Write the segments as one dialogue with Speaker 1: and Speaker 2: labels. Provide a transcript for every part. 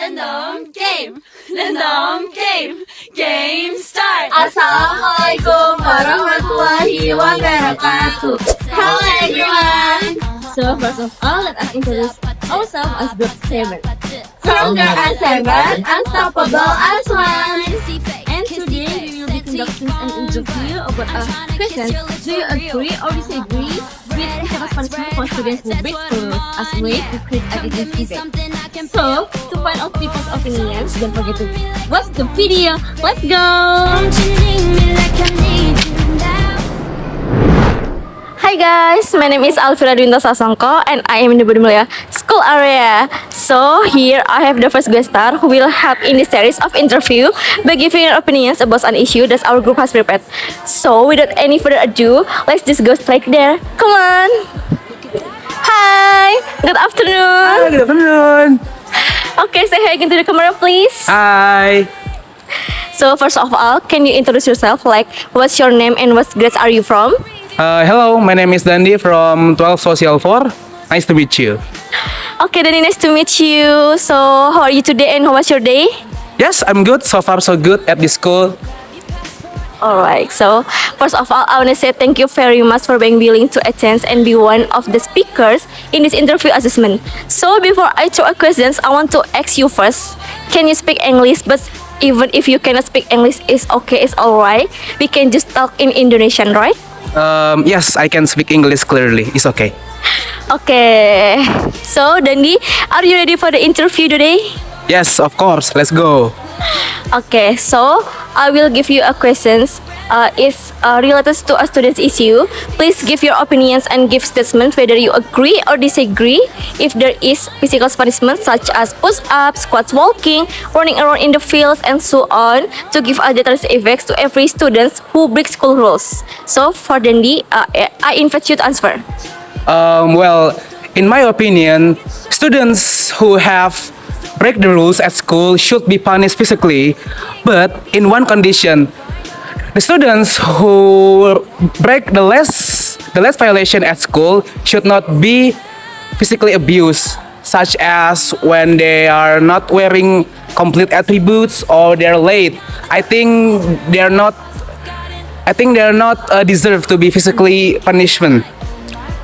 Speaker 1: Random Game. Random Game. Game start.
Speaker 2: Assalamualaikum warahmatullahi wabarakatuh. Hello everyone. So first of all, let us introduce ourselves as Group 7. Stronger as 7, unstoppable as 1. And today we will be conducting an interview about a question. Do you agree or disagree with physical punishment for students who break rules as a way to create a different debate? So, to find out people's opinions, don't forget to watch the video. Let's go! Hi guys, my name is Alvira Dwinta Sasongko and I am in the Budi Mulia school area. So here I have the first guest star who will help in this series of interview by giving their opinions about an issue that our group has prepared. So without any further ado, let's just go straight there. Come on! Hi! Good afternoon!
Speaker 3: Hi, good afternoon!
Speaker 2: Okay, say hi again to the camera please.
Speaker 3: Hi!
Speaker 2: So first of all, can you introduce yourself? Like, what's your name and what grades are you from?
Speaker 3: Hello, my name is Dandi from 12 Social 4. Nice to meet you.
Speaker 2: Okay, Dani, nice to meet you. So, how are you today and how was your day?
Speaker 3: Yes, I'm good. So far, so good at this school.
Speaker 2: Alright, so first of all, I want to say thank you very much for being willing to attend and be one of the speakers in this interview assessment. So, before I throw questions, I want to ask you first, can you speak English? But even if you cannot speak English, it's okay, it's alright. We can just talk in Indonesian, right?
Speaker 3: Yes, I can speak English clearly. It's okay.
Speaker 2: Okay, so Dandi, are you ready for the interview today?
Speaker 3: Yes, of course. Let's go.
Speaker 2: Okay, so I will give you a questions. Is related to a student's issue. Please give your opinions and give statements whether you agree or disagree. If there is physical punishment such as push-ups, squat walking, running around in the fields, and so on, to give a deterrent effects to every student who breaks school rules. So for Dandi, I invite you to answer.
Speaker 3: Well, in my opinion, students who have break the rules at school should be punished physically, but in one condition. The students who break the last violation at school should not be physically abused, such as when they are not wearing complete attributes or they're late. I think they're not deserve to be physically punishment.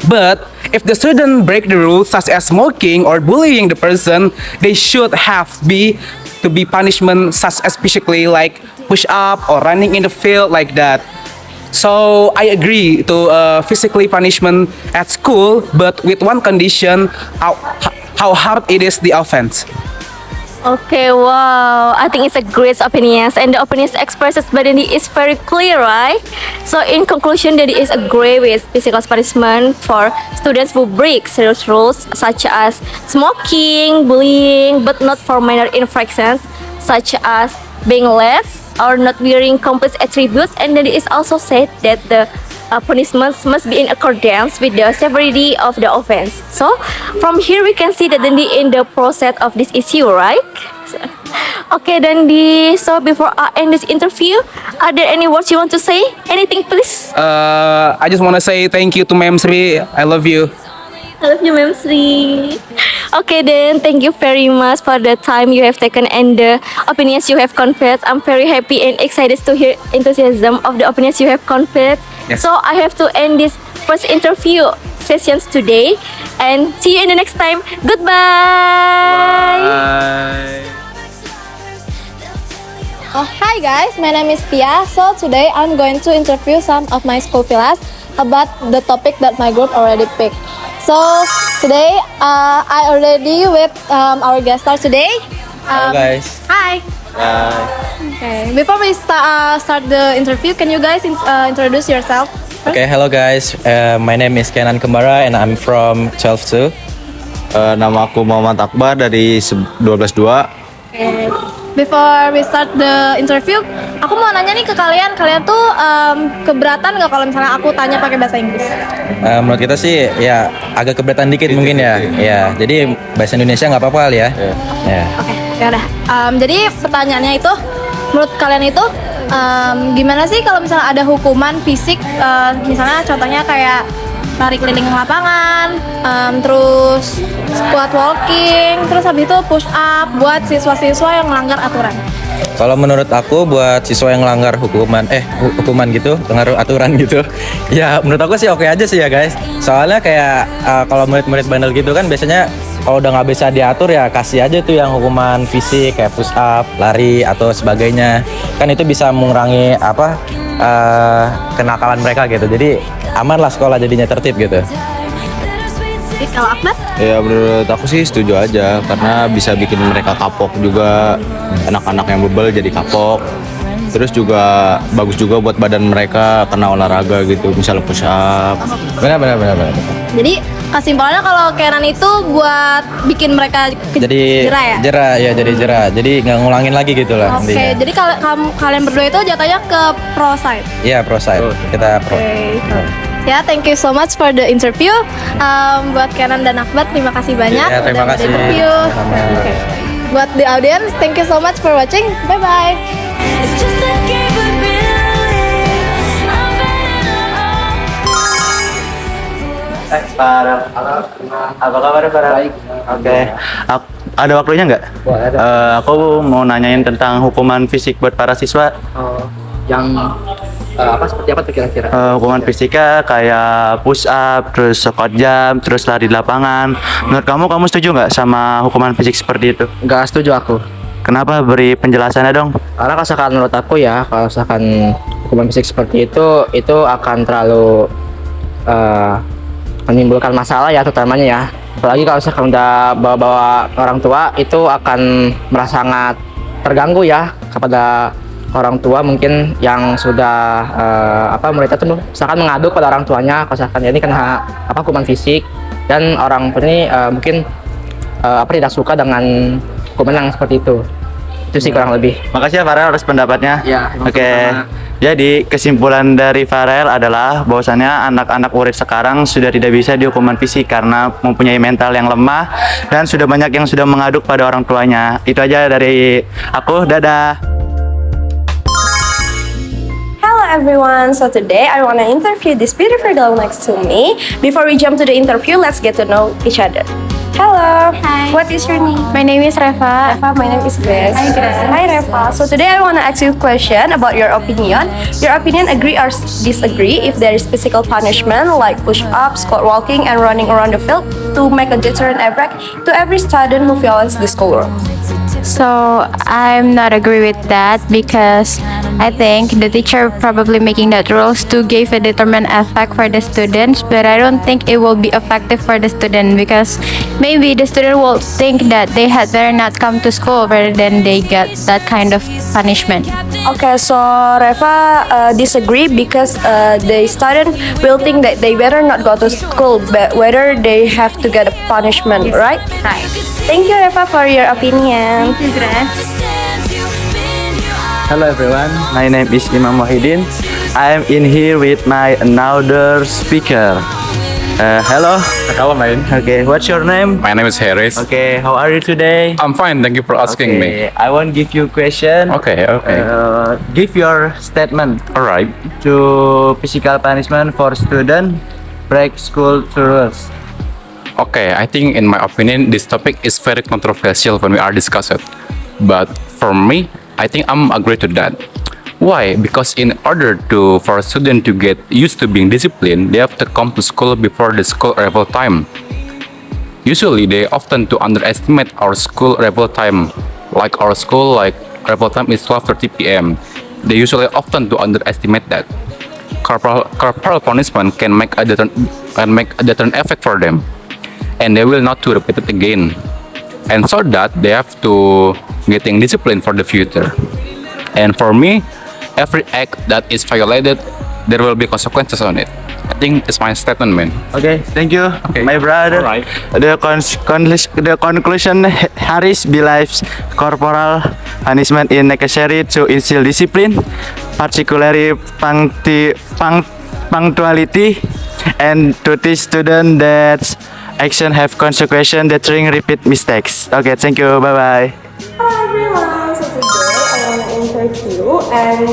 Speaker 3: But if the student break the rules such as smoking or bullying the person, they should to be punishment such as physically, like push up or running in the field like that. So I agree to physically punishment at school, but with one condition: how hard it is the offense.
Speaker 2: Okay, wow. I think it's a great opinion, and the opinions expressed by Dandi is very clear, right? So in conclusion, Dandi is agree with physical punishment for students who break serious rules such as smoking, bullying, but not for minor infractions such as being late or not wearing complete attributes. And Dandi is also said that the punishments must be in accordance with the severity of the offense. So, from here we can see that Dandi in the process of this issue, right? Okay, Dandi. So, before I end this interview, are there any words you want to say? Anything, please?
Speaker 3: I just want to say thank you to Ma'am Sri. I love you.
Speaker 2: I love you, Ma'am Sri. Okay, then thank you very much for the time you have taken and the opinions you have conveyed. I'm very happy and excited to hear enthusiasm of the opinions you have conveyed.
Speaker 3: Yes.
Speaker 2: So I have to end this first interview sessions today and see you in the next time. Goodbye.
Speaker 3: Bye.
Speaker 4: Oh, hi guys, my name is Pia. So today I'm going to interview some of my school fellas about the topic that my group already picked. So today I already with our guest star today.
Speaker 5: Hello guys.
Speaker 4: Hi. Okay. Before we start the interview, can you guys introduce yourself?
Speaker 5: Okay, hello guys. My name is Kenan Kembara and I'm from 12-2.
Speaker 6: Nama aku Muhammad Akbar dari 12-2.
Speaker 4: Okay. Before we start the interview, aku mau nanya nih ke kalian tuh keberatan nggak kalau misalnya aku tanya pakai bahasa Inggris?
Speaker 5: Menurut kita sih ya agak keberatan dikit mungkin ya. Ya, jadi bahasa Indonesia nggak apa-apa kali ya. Ya.
Speaker 4: Oke, ya udah. Jadi pertanyaannya itu, menurut kalian itu gimana sih kalau misalnya ada hukuman fisik, misalnya contohnya kayak lari keliling lapangan, terus terus squat walking, terus habis itu push up buat siswa-siswa yang melanggar aturan.
Speaker 5: Kalau menurut aku buat siswa yang melanggar hukuman gitu, melanggar aturan gitu, ya menurut aku sih oke aja sih ya guys. Soalnya kayak kalau murid-murid bandel gitu kan biasanya kalau udah nggak bisa diatur ya kasih aja tuh yang hukuman fisik kayak push up, lari atau sebagainya. Kan itu bisa mengurangi kenakalan mereka gitu. Jadi aman lah sekolah jadinya tertib gitu.
Speaker 4: Kalau Ahmad?
Speaker 6: Ya menurut aku sih setuju aja karena bisa bikin mereka kapok juga, anak-anak yang bebel jadi kapok. Terus juga bagus juga buat badan mereka kena olahraga gitu, misalnya push up.
Speaker 5: Benar.
Speaker 4: Jadi kesimpulannya kalau Kenan itu buat bikin mereka
Speaker 5: Jadi
Speaker 4: jerah ya?
Speaker 5: jadi jerah. Jadi nggak ngulangin lagi gitu lah.
Speaker 4: Oke,
Speaker 5: intinya.
Speaker 4: jadi kalau kalian berdua itu jatuhnya ke pro side.
Speaker 5: Iya pro side. Kita pro.
Speaker 4: Ya, thank you so much for the interview. Buat Kenan dan Akbar, terima kasih banyak
Speaker 5: Ya, terima
Speaker 4: udah
Speaker 5: kasih.
Speaker 4: interview.
Speaker 5: Sama-sama.
Speaker 4: Oke. Buat the audience, thank you so much for watching. Bye bye.
Speaker 1: It's just a capability. I'm better.
Speaker 6: Apa kabar Farel? Baik. Oke. Ada waktunya nggak? Aku mau nanyain tentang hukuman fisik buat para siswa.
Speaker 3: Seperti apa tuh kira-kira?
Speaker 6: Hukuman fisika kayak push up, terus squat jump, terus lari di lapangan. Menurut kamu setuju nggak sama hukuman fisik seperti itu?
Speaker 7: Nggak setuju aku.
Speaker 6: Kenapa? Beri penjelasannya dong.
Speaker 7: Karena kalau misalkan menurut aku ya, kalau misalkan hukuman fisik seperti itu akan terlalu menimbulkan masalah ya, terutamanya ya. Apalagi kalau misalkan udah bawa-bawa orang tua, itu akan merasa sangat terganggu ya kepada orang tua mungkin yang sudah muridnya tuh misalkan mengadu pada orang tuanya kalau misalkan ini kena hukuman fisik, dan orang ini mungkin tidak suka dengan hukuman yang seperti itu sih kurang lebih.
Speaker 6: Makasih ya Farel atas pendapatnya.
Speaker 7: Ya,
Speaker 6: Oke. Jadi kesimpulan dari Farel adalah bahwasannya anak-anak murid sekarang sudah tidak bisa dihukuman fisik karena mempunyai mental yang lemah dan sudah banyak yang sudah mengaduk pada orang tuanya. Itu aja dari aku. Dadah.
Speaker 8: Hello everyone, so today I want to interview this beautiful girl next to me. Before we jump to the interview, let's get to know each other. Hello.
Speaker 9: Hi.
Speaker 8: What is your name?
Speaker 9: My name is Reva.
Speaker 8: Reva, my name is Grace.
Speaker 9: Hi, Grace.
Speaker 8: Hi Reva. So today I want to ask you a question about your opinion. Your opinion, agree or disagree if there is physical punishment like push-up, squat walking, and running around the field to make a deterrent effect to every student who violates the school rules?
Speaker 9: So I'm not agree with that because I think the teacher probably making that rules to give a determined effect for the students, but I don't think it will be effective for the student because maybe the student will think that they had better not come to school rather than they get that kind of punishment.
Speaker 8: Okay, so Reva disagree because the student will think that they better not go to school, but whether they have to get a punishment, right?
Speaker 9: Right.
Speaker 8: Thank you, Reva, for your opinion.
Speaker 9: Thank you, Grace.
Speaker 6: Hello everyone, my name is Imam Wahidin. I am in here with my another speaker. Hello.
Speaker 10: Hello, man.
Speaker 6: Okay, what's your name?
Speaker 10: My name is Harris.
Speaker 6: Okay, how are you today?
Speaker 10: I'm fine. Thank you for asking me.
Speaker 6: I won't give you question.
Speaker 10: Okay.
Speaker 6: Give your statement
Speaker 10: All right.
Speaker 6: to physical punishment for student break school rules.
Speaker 10: Okay. I think, in my opinion, this topic is very controversial when we are discussing it. But for me, I think I'm agree to that. Why? Because in order for a student to get used to being disciplined, they have to come to school before the school arrival time. Usually, they often to underestimate our school arrival time. Like our school, arrival time is 12:30 p.m. They usually often to underestimate that. Corporal punishment can make a deterrent effect for them, and they will not to repeat it again. And so that they have to getting discipline for the future. And for me, every act that is violated, there will be consequences on it. I think it's my statement, man.
Speaker 6: Okay, thank you,
Speaker 10: Okay.
Speaker 6: my brother.
Speaker 10: Alright.
Speaker 6: The conclusion Harris believes corporal punishment is necessary to instill discipline, particularly punctuality, and to teach students that action have consequences deterring repeat mistakes. Okay, thank you. Bye bye.
Speaker 8: Hello everyone, so today I want to interview and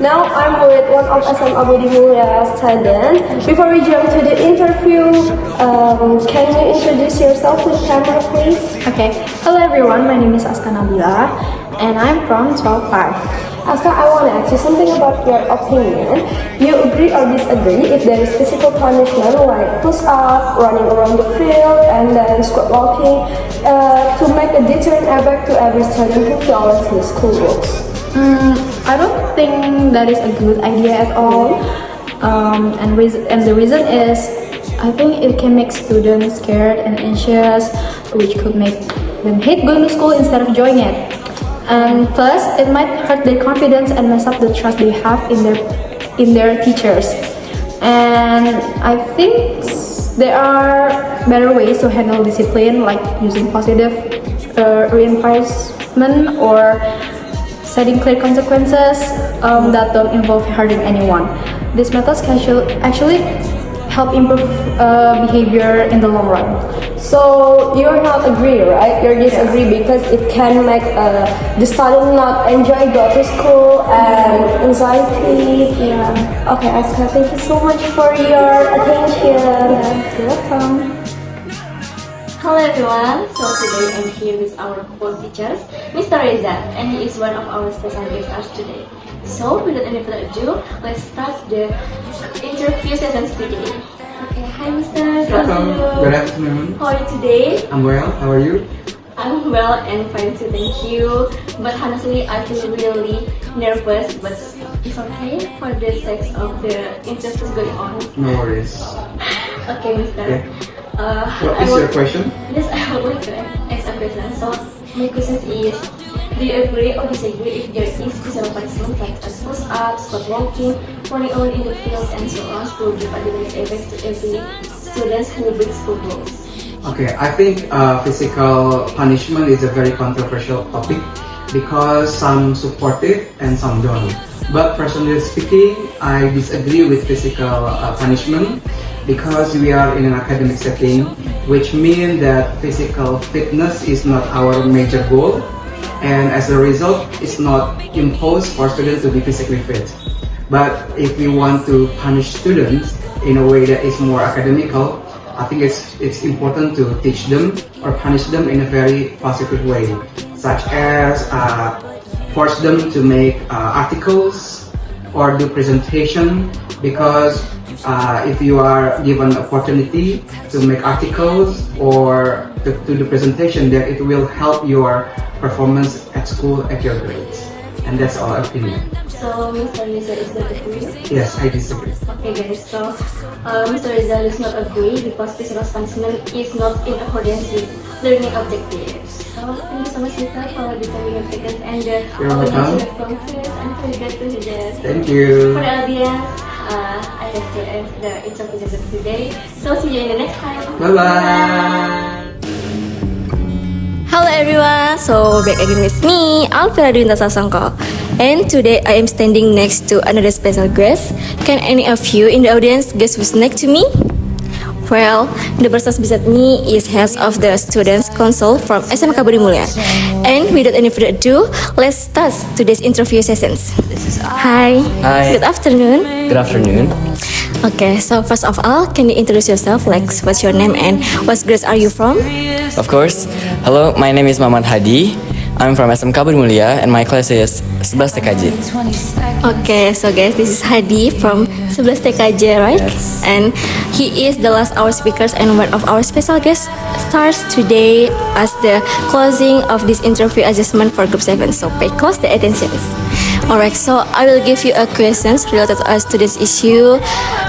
Speaker 8: Now I'm with one of SM Abudi Mulia students. Before we jump to the interview, can you introduce yourself to the camera, please?
Speaker 11: Okay, hello everyone, my name is Aska Nabila and I'm from 12-5.
Speaker 8: Aska, I want to ask you something about your opinion. You agree or disagree if there is physical punishment like push-up, running around the field, and then squat walking to make a deterrent effect to every student who follows the school rules?
Speaker 11: I don't think that is a good idea at all. And the reason is, I think it can make students scared and anxious, which could make them hate going to school instead of enjoying it. And plus, it might hurt their confidence and mess up the trust they have in their teachers. And I think there are better ways to handle discipline, like using positive reinforcement or setting clear consequences that don't involve hurting anyone. These methods can actually help improve behavior in the long run.
Speaker 8: So you're not agree, right? You're disagree because it can make the student not enjoy go to school and anxiety.
Speaker 11: Yeah.
Speaker 8: Okay, Aska, thank you so much for your attention.
Speaker 11: You're welcome.
Speaker 2: Hello everyone, so today I'm here with our four teachers, Mr. Reza, and he is one of our special guests today. So without any further ado, let's start the interview session today. Okay, hi Mr.
Speaker 12: Welcome. Good afternoon.
Speaker 2: How are you today?
Speaker 12: I'm well. How are you?
Speaker 2: I'm well and fine too, thank you. But honestly, I feel really nervous, but it's okay for the sake of the interviews going on.
Speaker 12: No worries.
Speaker 2: Okay, Mr.
Speaker 12: Okay. What is your question?
Speaker 2: Yes, I would like to ask a question. So, my question is, do you agree or disagree if there is physical punishment such as push-ups, squat walking, running around in the field, and so on to give a deterrent effect to every student who breaks school rules?
Speaker 12: Okay, I think physical punishment is a very controversial topic because some support it and some don't. But personally speaking, I disagree with physical punishment because we are in an academic setting, which means that physical fitness is not our major goal, and as a result, it's not imposed for students to be physically fit. But if we want to punish students in a way that is more academical, I think it's important to teach them or punish them in a very positive way, such as force them to make articles or do presentation, because if you are given opportunity to make articles or to do presentation, then it will help your performance at school at your grades. And that's our opinion.
Speaker 2: So, Mr. Reza is not agree?
Speaker 12: Yes, I disagree.
Speaker 2: Okay guys, so Mr. Reza does not agree because physical punishment is not in accordance with learning objectives. So, thank you so much Mr. for the time you have taken and
Speaker 12: You're welcome.
Speaker 2: from first and for glad to hear that.
Speaker 12: Thank you.
Speaker 2: For the audience, I have to end the interview session today. So see you in the next time.
Speaker 12: Bye-bye.
Speaker 2: Hello everyone, so back again with me, Alvira Dwinta Sasongko. And today I am standing next to another special guest. Can any of you in the audience guess who's next to me? Well, the person beside me is head of the Students Council from SMK Budi Mulia. And without any further ado, let's start today's interview sessions. Hi.
Speaker 13: Hi.
Speaker 2: Good afternoon.
Speaker 13: Good afternoon.
Speaker 2: Okay, so first of all, can you introduce yourself? Like, what's your name and what grade are you from?
Speaker 13: Of course. Hello, my name is Muhammad Hadi. I'm from SMK Budi Mulia and my class is 11 TKJ.
Speaker 2: Okay, so guys, this is Hadi from 11 TKJ, right?
Speaker 13: Yes.
Speaker 2: And he is the last hour speakers and one of our special guest stars today as the closing of this interview adjustment for Group 7. So pay close the attention. Alright, so I will give you a questions related to us today's issue,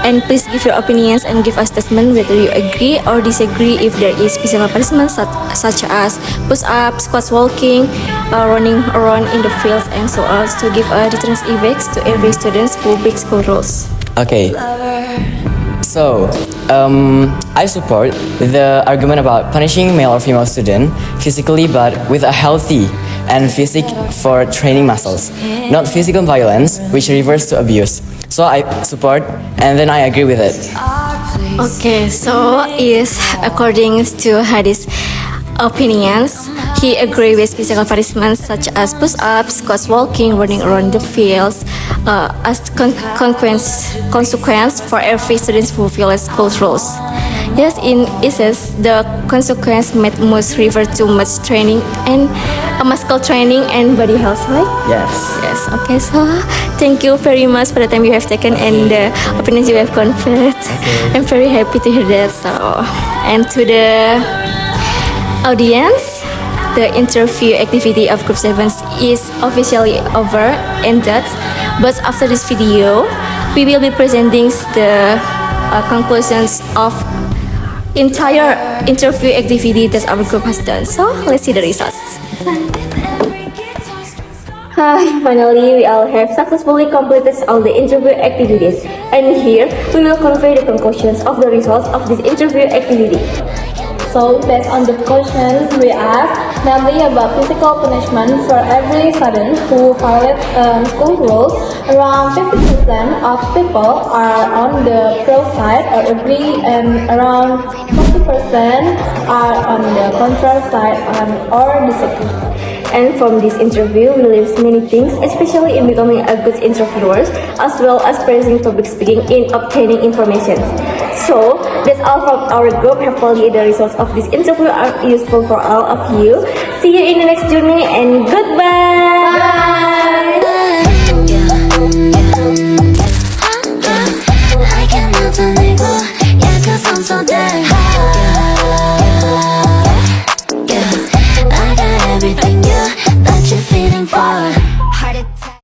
Speaker 2: and please give your opinions and give a statement whether you agree or disagree if there is physical punishment such as push-up, squat walking, running around in the fields, and so on to give a deterrent effects to every student who breaks school rules.
Speaker 13: Okay. So, I support the argument about punishing male or female student physically but with a healthy and physic for training muscles, not physical violence which refers to abuse. So I support and then I agree with it.
Speaker 2: Okay, so is according to Hadi's opinions, he agreed with physical punishments such as push-ups, squat walking, running around the fields, as consequence for every student who violates school rules. Yes, in essence, the consequence must refer to much training and muscle training and body health, right?
Speaker 13: Yes.
Speaker 2: Yes. Okay. So, thank you very much for the time you have taken and the opinions you have conveyed. I'm very happy to hear that. So, and to the audience, the interview activity of Group 7 is officially over and that. But after this video, we will be presenting the conclusions of entire interview activity that our group has done. So let's see the results. Finally, we all have successfully completed all the interview activities. And here, we will convey the conclusions of the results of this interview activity.
Speaker 11: So, based on the questions we asked, namely about physical punishment for every student who violates school rules, around 50% of people are on the pro side or agree, and around 40% are on the contra side or disagree.
Speaker 2: And from this interview, we learned many things, especially in becoming a good interviewer, as well as praising public speaking in obtaining information. So, that's all from our group. Hopefully, the results of this interview are useful for all of you. See you in the next journey, and goodbye!
Speaker 1: I cannot let go. Yeah, 'cause I'm so damn high. Yeah, I got everything that you're feeling for.